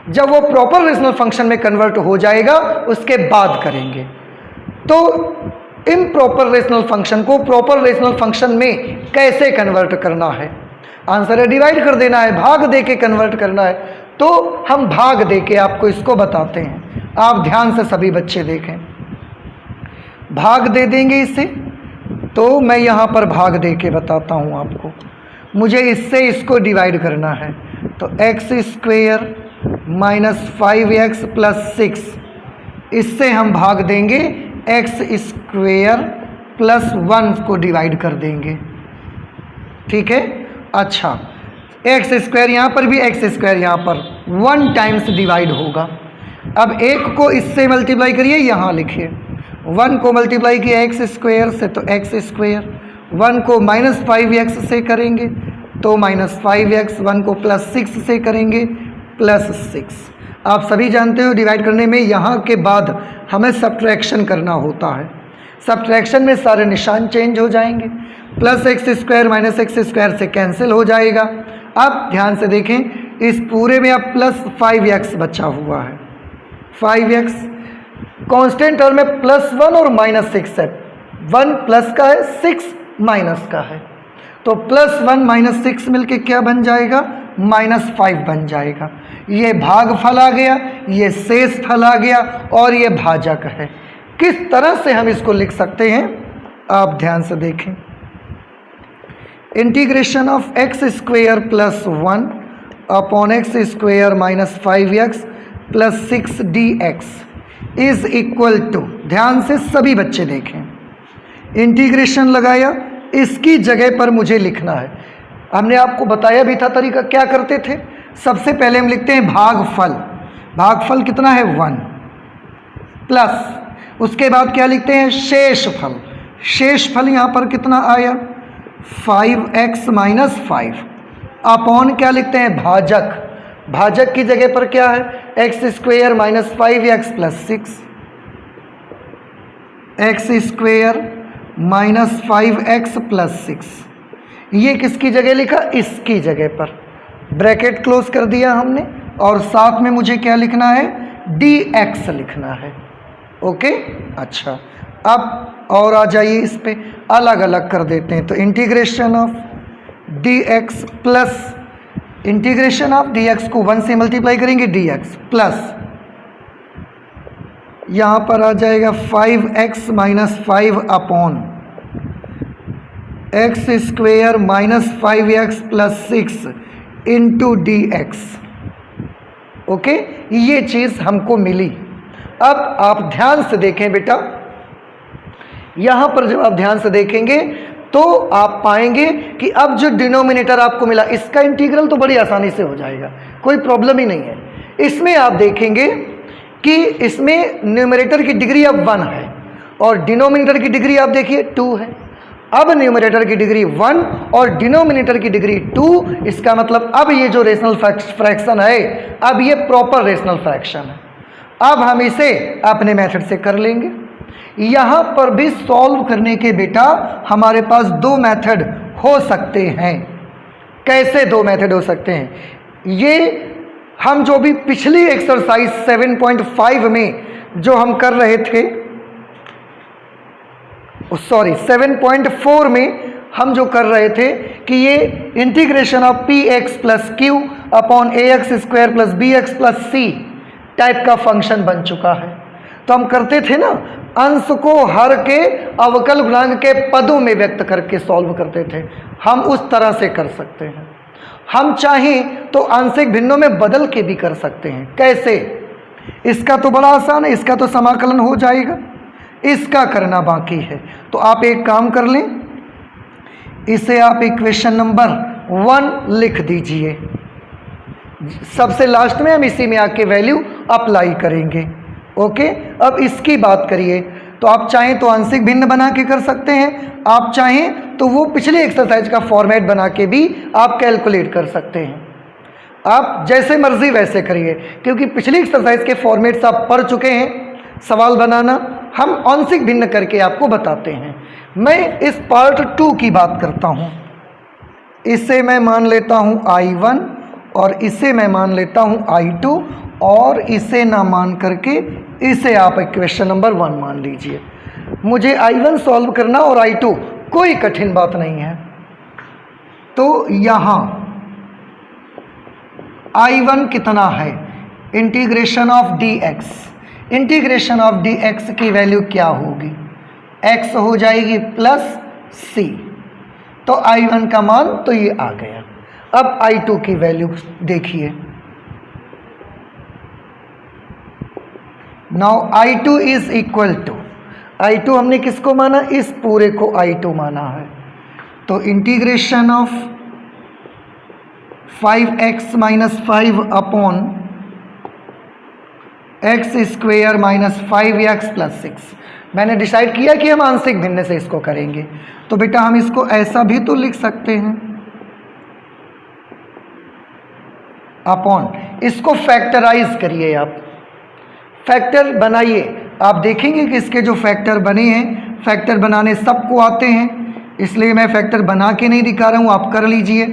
जब वो प्रॉपर रेशनल फंक्शन में कन्वर्ट हो जाएगा उसके बाद करेंगे। तो इम्प्रॉपर रेशनल फंक्शन को प्रॉपर रेशनल फंक्शन में कैसे कन्वर्ट करना है, आंसर है डिवाइड कर देना है, भाग दे के कन्वर्ट करना है। तो हम भाग दे के आपको इसको बताते हैं, आप ध्यान से सभी बच्चे देखें। भाग दे देंगे इसे, तो मैं यहाँ पर भाग दे के बताता हूँ आपको। मुझे इससे इसको डिवाइड करना है, तो x square minus 5x plus 6, इससे हम भाग देंगे एक्स स्क्वेयर प्लस 1 को डिवाइड कर देंगे। ठीक है, अच्छा एक्स स्क्वायर यहाँ पर भी, एक्स स्क्वायर यहाँ पर 1 टाइम्स डिवाइड होगा। अब एक को इससे मल्टीप्लाई करिए, यहाँ लिखिए 1 को मल्टीप्लाई किया एक्स स्क्वायर से तो एक्स स्क्वायर, 1 को माइनस 5x से करेंगे तो माइनस 5x, 1 को प्लस 6 से करेंगे प्लस 6। आप सभी जानते हो डिवाइड करने में यहाँ के बाद हमें सब्ट्रैक्शन करना होता है। सब्ट्रैक्शन में सारे निशान चेंज हो जाएंगे, plus x square minus x square से कैंसिल हो जाएगा। अब ध्यान से देखें, इस पूरे में अब प्लस 5x बचा हुआ है, 5x कांस्टेंट टर्म में प्लस 1 और माइनस 6 है, 1 प्लस का है 6 माइनस का है, तो प्लस 1 माइनस 6 मिलके क्या बन जाएगा, माइनस 5 बन जाएगा। ये भागफल आ गया, ये शेषफल आ गया और ये भाजक है। किस तरह से हम इसको लिख सकते हैं आप ध्यान से देखें। Integration of x square plus 1 upon x square minus 5x plus 6 dx is equal to, ध्यान से सभी बच्चे देखें, इंटीग्रेशन लगाया, इसकी जगह पर मुझे लिखना है। हमने आपको बताया भी था तरीका, क्या करते थे, सबसे पहले हम लिखते हैं भागफल, भागफल कितना है 1, प्लस उसके बाद क्या लिखते हैं शेषफल, शेषफल यहाँ पर कितना आया 5x माइनस 5, अपॉन क्या लिखते हैं भाजक, भाजक की जगह पर क्या है x square minus 5x plus 6, x square minus 5x plus 6। ये किसकी जगह लिखा, इसकी जगह पर, ब्रैकेट क्लोज कर दिया हमने, और साथ में मुझे क्या लिखना है dx लिखना है। ओके, अच्छा अब और आ जाइए, इस पे अलग अलग कर देते हैं। तो integration of dx plus integration of dx को 1 से मल्टीप्लाई करेंगे dx प्लस यहाँ पर आ जाएगा 5x minus 5 upon x square minus 5x plus 6 into dx। Okay, ये चीज़ हमको मिली। अब आप ध्यान से देखें बेटा, यहाँ पर जब आप ध्यान से देखेंगे तो आप पाएंगे कि अब जो डिनोमिनेटर आपको मिला इसका इंटीग्रल तो बड़ी आसानी से हो जाएगा, कोई प्रॉब्लम ही नहीं है। इसमें आप देखेंगे कि इसमें न्यूमरेटर की डिग्री अब 1 है और डिनोमिनेटर की डिग्री आप देखिए 2 है। अब न्यूमरेटर की डिग्री 1 और डिनोमिनेटर की डिग्री 2, इसका मतलब अब ये जो रेशनल फ्रैक्शन है अब ये प्रॉपर रेशनल फ्रैक्शन है। अब हम इसे अपने मेथड से कर लेंगे। यहाँ पर भी सॉल्व करने के बेटा हमारे पास 2 मेथड हो सकते हैं। कैसे 2 मेथड हो सकते हैं, ये हम जो भी पिछली एक्सरसाइज 7.5 में जो हम कर रहे थे, सॉरी 7.4 में हम जो कर रहे थे कि ये integration of p x plus q upon a x square plus b x plus c type का फंक्शन बन चुका है। तो हम करते थे ना, अंश को हर के अवकल गुणांक के पदों में व्यक्त करके सॉल्व करते थे। हम उस तरह से कर सकते हैं। हम चाहें तो आंशिक भिन्नों में बदल के भी कर सकते हैं। कैसे, इसका तो बड़ा आसान है, इसका तो समाकलन हो जाएगा, इसका करना बाकी है। तो आप एक काम कर लें, इसे आप इक्वेशन नंबर 1 लिख दीजिए। सबसे लास्ट में हम इसी में आके वैल्यू अप्लाई करेंगे। ओके, अब इसकी बात करिए तो आप चाहें तो आंशिक भिन्न बना के कर सकते हैं, आप चाहें तो वो पिछली एक्सरसाइज का फॉर्मेट बना के भी आप कैलकुलेट कर सकते हैं। आप जैसे मर्जी वैसे करिए, क्योंकि पिछली एक्सरसाइज के फॉर्मेट्स आप पढ़ चुके हैं, सवाल बनाना, हम आंशिक भिन्न करके आपको बताते हैं। मैं इस पार्ट 2 की बात करता हूँ। इसे मैं मान लेता हूँ I1 और इसे मैं मान लेता हूँ I2 और इसे ना मान करके इसे आप इक्वेशन नंबर 1 मान लीजिए। मुझे I1 सॉल्व करना और I2, कोई कठिन बात नहीं है। तो यहाँ I1 कितना है, integration of dx, integration of dx की वैल्यू क्या होगी, x हो जाएगी प्लस c, तो I1 का मान तो ये आ गया। अब I2 की वैल्यू देखिए। Now I2 is equal to, I2 हमने किसको माना, इस पूरे को I2 माना है, तो integration of 5x minus 5 upon x square minus 5x plus 6। मैंने डिसाइड किया कि हम आंशिक भिन्न से इसको करेंगे, तो बेटा हम इसको ऐसा भी तो लिख सकते हैं, अपॉन, इसको फैक्टराइज करिए आप, फैक्टर बनाइए। आप देखेंगे कि इसके जो फैक्टर बने हैं, फैक्टर बनाने सबको आते हैं, इसलिए मैं फैक्टर बना के नहीं दिखा रहा हूँ, आप कर लीजिए।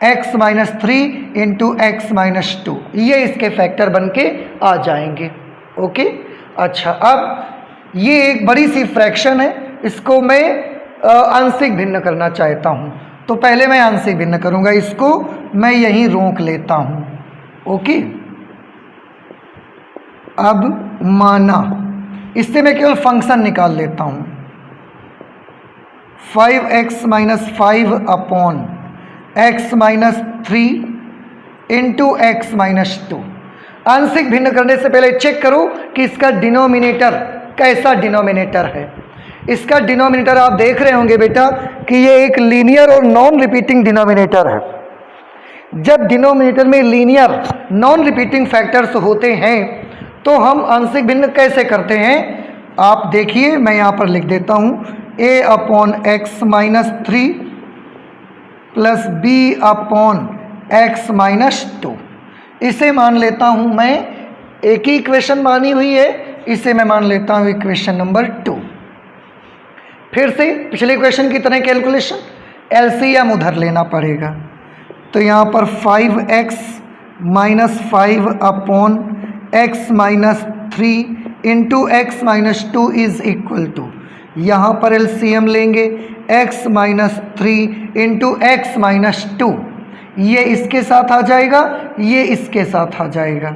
x minus 3 into x minus 2, ये इसके फैक्टर बन के आ जाएंगे। ओके, अच्छा, अब ये एक बड़ी सी फ्रैक्शन है, इसको मैं आंशिक भिन्न करना चाहता हूँ, तो पहले मैं आंशिक भिन्न करूँगा, इसको मैं यहीं रोक लेता हूँ। ओके, अब माना, इससे मैं केवल फंक्शन निकाल लेता हूँ, 5x minus 5 upon x minus 3 into x minus 2। आंशिक भिन्न करने से पहले चेक करो कि इसका डिनोमिनेटर कैसा डिनोमिनेटर है। इसका डिनोमिनेटर आप देख रहे होंगे बेटा कि ये एक लीनियर और नॉन रिपीटिंग डिनोमिनेटर है। जब डिनोमिनेटर में लीनियर नॉन रिपीटिंग फैक्टर्स होते हैं तो हम आंशिक भिन्न कैसे करते हैं, आप देखिए, मैं यहाँ पर लिख देता हूँ, a upon x minus 3 plus b upon x minus 2। इसे मान लेता हूँ मैं, एक ही इक्वेशन मानी हुई है, इसे मैं मान लेता हूँ इक्वेशन नंबर 2। फिर से पिछले इक्वेशन की तरह कैलकुलेशन, एलसीएम उधर लेना पड़ेगा, तो यहाँ पर 5x minus 5 upon x minus 3 into x minus 2 is equal to, यहाँ पर एलसीएम लेंगे, x minus 3 into x minus 2, ये इसके साथ आ जाएगा, ये इसके साथ आ जाएगा,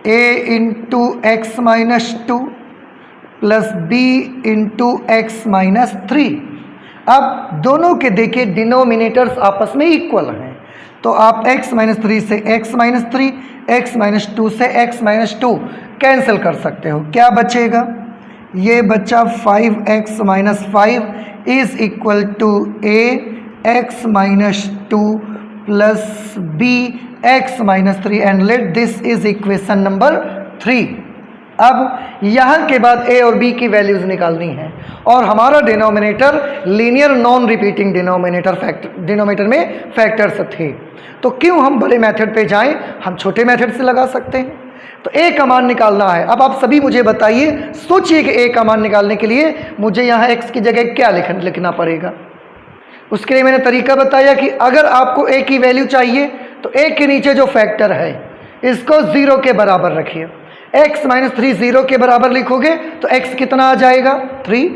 a into x minus 2 plus b into x minus 3। अब दोनों के देखिए डिनोमिनेटर्स आपस में इक्वल हैं, तो आप x माइनस 3 से x माइनस 3, x माइनस 2 से x माइनस 2 कैंसिल कर सकते हो। क्या बचेगा, ये बच्चा 5x minus 5 is equal to a x minus 2 plus b x minus 3 and let this is equation number 3। अब यहाँ के बाद a और b की वैल्यूज निकालनी है और हमारा denominator linear non repeating denominator में फैक्टर्स थे, तो क्यों हम बड़े मेथड पे जाएं, हम छोटे मेथड से लगा सकते हैं। तो a का मान निकालना है। अब आप सभी मुझे बताइए, सोचिए कि a का मान निकालने के लिए मुझे यहाँ x की जगह क्या लिखना पड़ेगा। उसके लिए मैंने तरीका बताया कि अगर आपको a की वैल्यू चाहिए तो a के नीचे जो फैक्टर है इसको 0 के बराबर रखिए। x माइनस 3 0 के बराबर लिखोगे तो x कितना आ जाएगा, 3।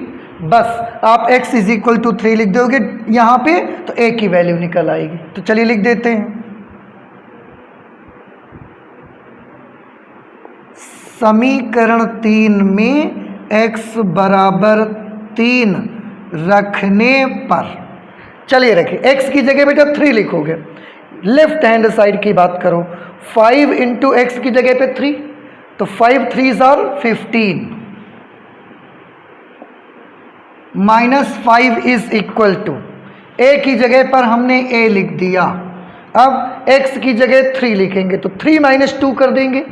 बस आप x इज इक्वल टू 3 लिख दोगे यहाँ पे, तो a की वैल्यू निकल आएगी। तो चलिए लिख देते हैं, समीकरण 3 में x बराबर 3 रखने पर, चलिए रखिए, x की जगह बेटा 3 लिखोगे, लेफ्ट हैंड साइड की बात करो, 5 इंटू एक्स की जगह पे 3, तो 5 3s are 15 minus 5 is equal to, a की जगह पर हमने a लिख दिया, अब x की जगह 3 लिखेंगे तो 3 माइनस 2 कर देंगे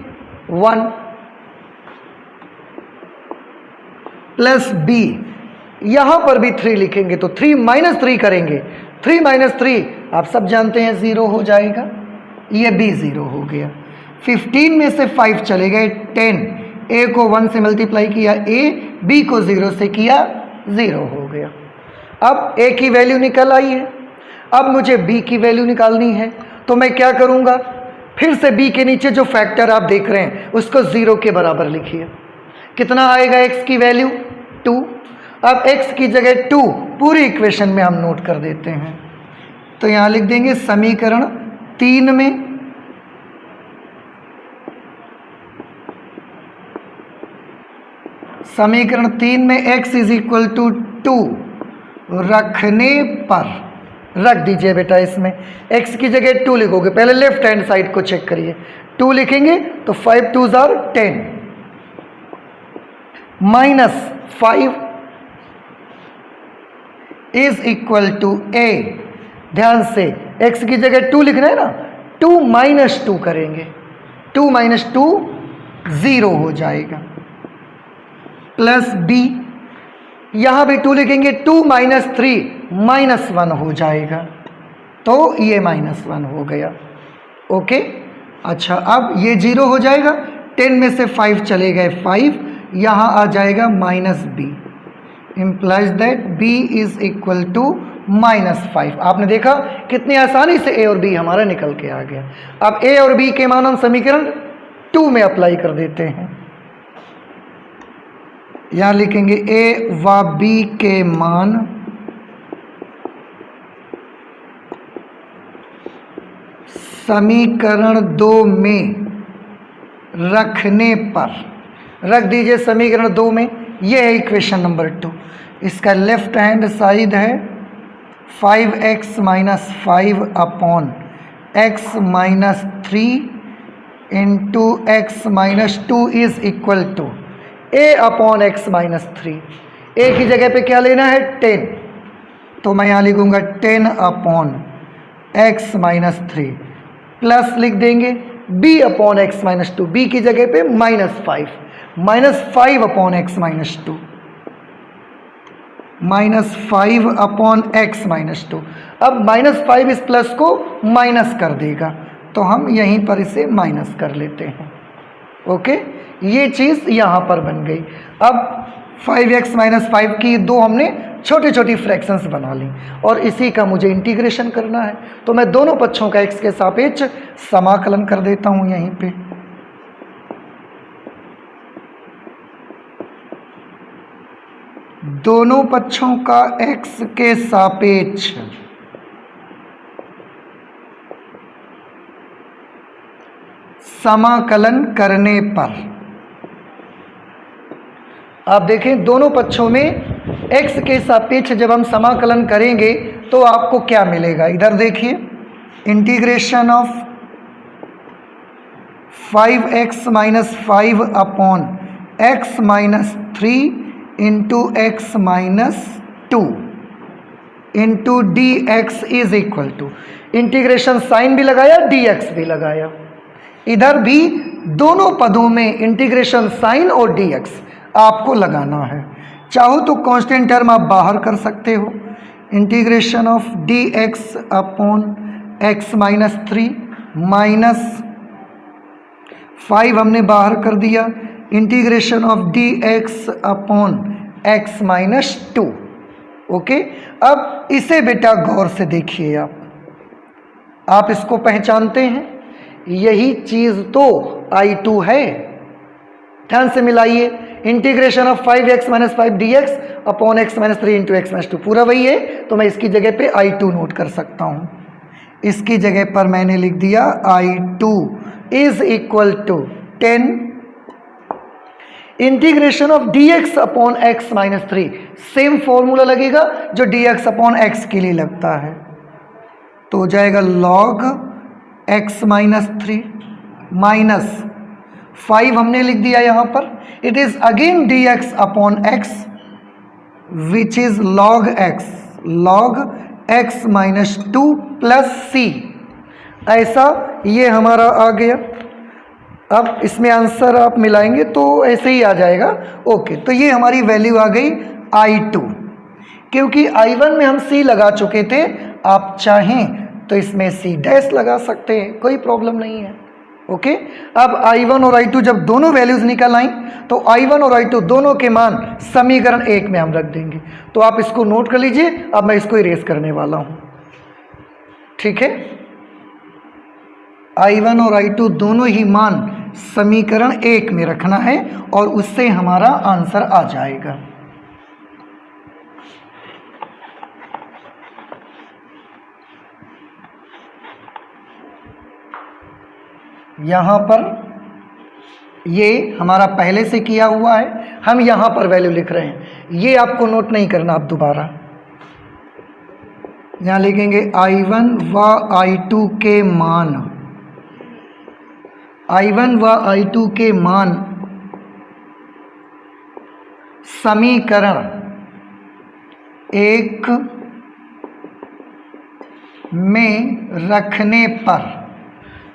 1 प्लस b, यहां पर भी 3 लिखेंगे तो 3 माइनस 3 करेंगे, 3 माइनस 3 आप सब जानते हैं 0 हो जाएगा, ये भी 0 हो गया। 15 में से 5 चले गए 10, ए को 1 से मल्टीप्लाई किया ए, बी को 0 से किया 0 हो गया। अब ए की वैल्यू निकल आई है, अब मुझे बी की वैल्यू निकालनी है, तो मैं क्या करूँगा, फिर से बी के नीचे जो फैक्टर आप देख रहे हैं उसको 0 के बराबर लिखिए। कितना आएगा x की वैल्यू 2। अब x की जगह 2 पूरी इक्वेशन में हम नोट कर देते हैं, तो यहाँ लिख देंगे समीकरण 3 में x इज इक्वल टू 2 रखने पर, रख दीजिए बेटा, इसमें x की जगह 2 लिखोगे, पहले लेफ्ट हैंड साइड को चेक करिए, 2 लिखेंगे तो 5 2s are 10 minus 5 is equal to a। ध्यान से x की जगह 2 लिखना है ना, 2 माइनस 2 करेंगे, 2 माइनस 2 0 हो जाएगा, प्लस b, यहां भी 2 लिखेंगे, 2 माइनस 3 -1 हो जाएगा, तो ये -1 हो गया। ओके, अच्छा अब ये 0 हो जाएगा, 10 में से 5 चले गए 5, यहाँ आ जाएगा -b, implies that b is equal to -5। आपने देखा कितनी आसानी से a और b हमारा निकल के आ गया। अब a और b के मान हम समीकरण 2 में अप्लाई कर देते हैं, यहाँ लिखेंगे a व b के मान समीकरण 2 में रखने पर, रख दीजिए समीकरण 2 में, यह है इक्वेशन नंबर 2। इसका लेफ्ट हैंड साइड है 5x minus 5 upon x minus 3 into x minus 2 is equal to a upon x minus 3। a की जगह पे क्या लेना है 10, तो मैं यहाँ लिखूंगा 10 अपॉन x माइनस 3, प्लस लिख देंगे b upon x minus 2, b की जगह पे -5 upon x minus 2, -5 upon x minus 2। अब -5 इस प्लस को माइनस कर देगा, तो हम यहीं पर इसे माइनस कर लेते हैं। ओके, ये चीज़ यहाँ पर बन गई। अब 5x माइनस 5 की दो हमने छोटी छोटी फ्रैक्शंस बना ली और इसी का मुझे इंटीग्रेशन करना है, तो मैं दोनों पक्षों का x के सापेक्ष समाकलन कर देता हूँ यहीं पे। दोनों पक्षों का x के सापेक्ष समाकलन करने पर, आप देखें दोनों पक्षों में x के सापेक्ष जब हम समाकलन करेंगे तो आपको क्या मिलेगा, इधर देखिए, integration of 5x minus 5 upon x minus 3 into x minus 2 into d x is equal to, integration sign भी लगाया dx भी लगाया, इधर भी दोनों पदों में इंटीग्रेशन साइन और dx आपको लगाना है। चाहो तो कांस्टेंट टर्म आप बाहर कर सकते हो, integration of dx upon x minus 3 minus 5 हमने बाहर कर दिया, integration of dx upon x minus 2। Okay, अब इसे बेटा गौर से देखिए, आप इसको पहचानते हैं, यही चीज तो I2 है, ध्यान से मिलाइए, integration of 5x minus 5 dx upon x minus 3 into x minus 2 पूरा वही है, तो मैं इसकी जगह पे I2 नोट कर सकता हूँ। इसकी जगह पर मैंने लिख दिया I2 is equal to 10 integration of dx upon x minus 3, same formula लगेगा जो dx अपॉन x के लिए लगता है, तो हो जाएगा log x माइनस 3 माइनस 5 हमने लिख दिया यहाँ पर, it is again dx upon x which is log x minus 2 plus c, ऐसा ये हमारा आ गया। अब इसमें आंसर आप मिलाएंगे तो ऐसे ही आ जाएगा। ओके, तो ये हमारी वैल्यू आ गई I2, क्योंकि I1 में हम C लगा चुके थे, आप चाहें तो इसमें C डैश लगा सकते हैं, कोई प्रॉब्लम नहीं है। ओके। अब I1 और I2 जब दोनों वैल्यूज निकल आई तो I1 और I2 दोनों के मान समीकरण 1 में हम रख देंगे। तो आप इसको नोट कर लीजिए, अब मैं इसको इरेज करने वाला हूं, ठीक है। I1 और I2 दोनों ही मान समीकरण 1 में रखना है और उससे हमारा आंसर आ जाएगा। यहां पर ये हमारा पहले से किया हुआ है, हम यहां पर वैल्यू लिख रहे हैं, ये आपको नोट नहीं करना। आप दोबारा यहां लिखेंगे I1 व I2 के मान, I1 व I2 के मान समीकरण 1 में रखने पर।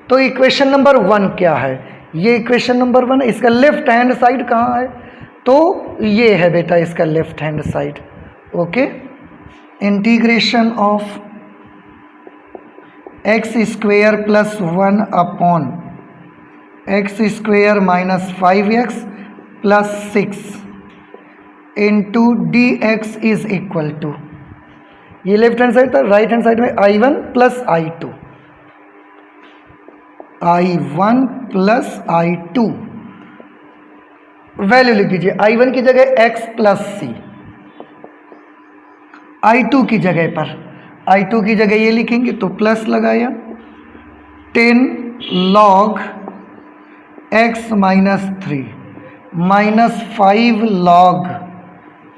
तो इक्वेशन नंबर 1 क्या है? ये इक्वेशन नंबर 1, इसका लेफ्ट हैंड साइड कहाँ है? तो ये है बेटा इसका left hand side. Okay, integration of x square plus 1 upon x square minus 5x plus 6 into d x is equal to, ये लेफ्ट हैंड साइड था, राइट हैंड साइड में I1 plus I2, I1 plus I2 value लिख दीजिए। I1 की जगह x plus सी, I2 की जगह पर, I2 की जगह ये लिखेंगे तो प्लस लगाया 10 log x minus 3 minus 5 log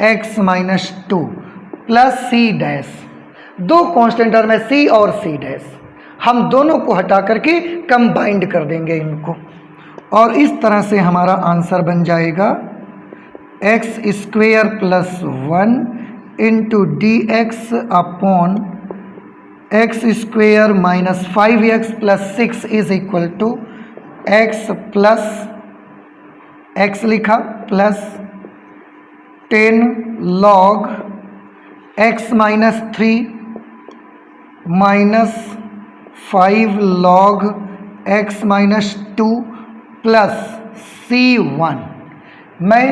x minus 2 plus c dash. दो कांस्टेंट टर्म है सी और सी डैश, हम दोनों को हटा करके कंबाइंड कर देंगे इनको, और इस तरह से हमारा आंसर बन जाएगा x square plus 1 into d x upon x square minus 5x plus 6 is equal to x plus x लिखा plus 10 log x minus 3 minus 5 log x minus 2 plus C1। मैं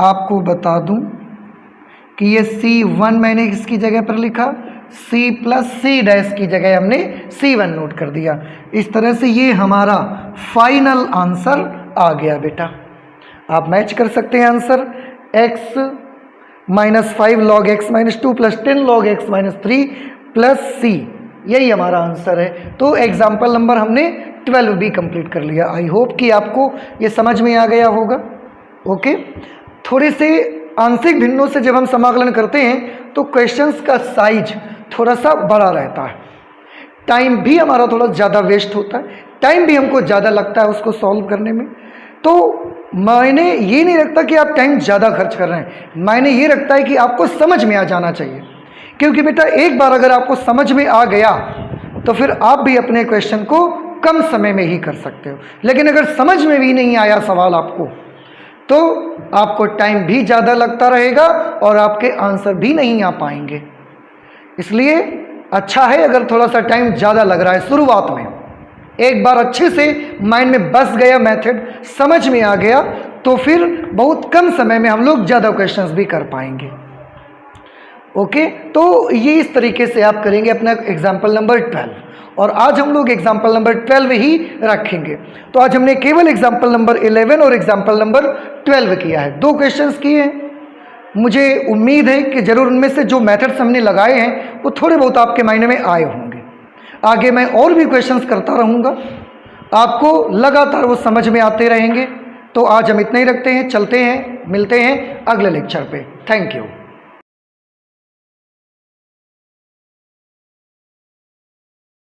आपको बता दूं कि ये C1 मैंने इसकी जगह पर लिखा, C प्लस C डैश की जगह हमने C1 नोट कर दिया। इस तरह से ये हमारा फाइनल आंसर आ गया बेटा। आप मैच कर सकते हैं answer, x minus 5 log x minus 2 plus 10 log x minus 3 plus C, यही हमारा आंसर है। तो एग्जाम्पल नंबर हमने 12 भी कंप्लीट कर लिया। आई होप कि आपको ये समझ में आ गया होगा। ओके, थोड़े से आंशिक भिन्नों से जब हम समाकलन करते हैं तो क्वेश्चंस का साइज थोड़ा सा बड़ा रहता है, टाइम भी हमारा थोड़ा ज़्यादा वेस्ट होता है, टाइम भी हमको ज़्यादा लगता है उसको सॉल्व करने में। तो मैंने ये नहीं रखता कि आप टाइम ज़्यादा खर्च कर रहे हैं, मैंने ये रखता है कि आपको समझ में आ जाना चाहिए, क्योंकि बेटा एक बार अगर आपको समझ में आ गया तो फिर आप भी अपने क्वेश्चन को कम समय में ही कर सकते हो। लेकिन अगर समझ में भी नहीं आया सवाल आपको, तो आपको टाइम भी ज़्यादा लगता रहेगा और आपके आंसर भी नहीं आ पाएंगे। इसलिए अच्छा है अगर थोड़ा सा टाइम ज़्यादा लग रहा है शुरुआत में, एक बार अच्छे से माइंड में बस गया, मेथड समझ में आ गया, तो फिर बहुत कम समय में हम लोग ज़्यादा क्वेश्चंस भी कर पाएंगे। ओके, तो ये इस तरीके से आप करेंगे अपना एग्जाम्पल नंबर 12, और आज हम लोग एग्जाम्पल नंबर 12 ही रखेंगे। तो आज हमने केवल एग्जाम्पल नंबर 11 और एग्जाम्पल नंबर 12 किया है, 2 क्वेश्चंस किए हैं। मुझे उम्मीद है कि ज़रूर उनमें से जो मेथड्स हमने लगाए हैं वो थोड़े बहुत आपके माइंड में आए होंगे। आगे मैं और भी क्वेश्चंस करता रहूँगा, आपको लगातार वो समझ में आते रहेंगे। तो आज हम इतना ही रखते हैं, चलते हैं, मिलते हैं अगले लेक्चर पे। Thank you.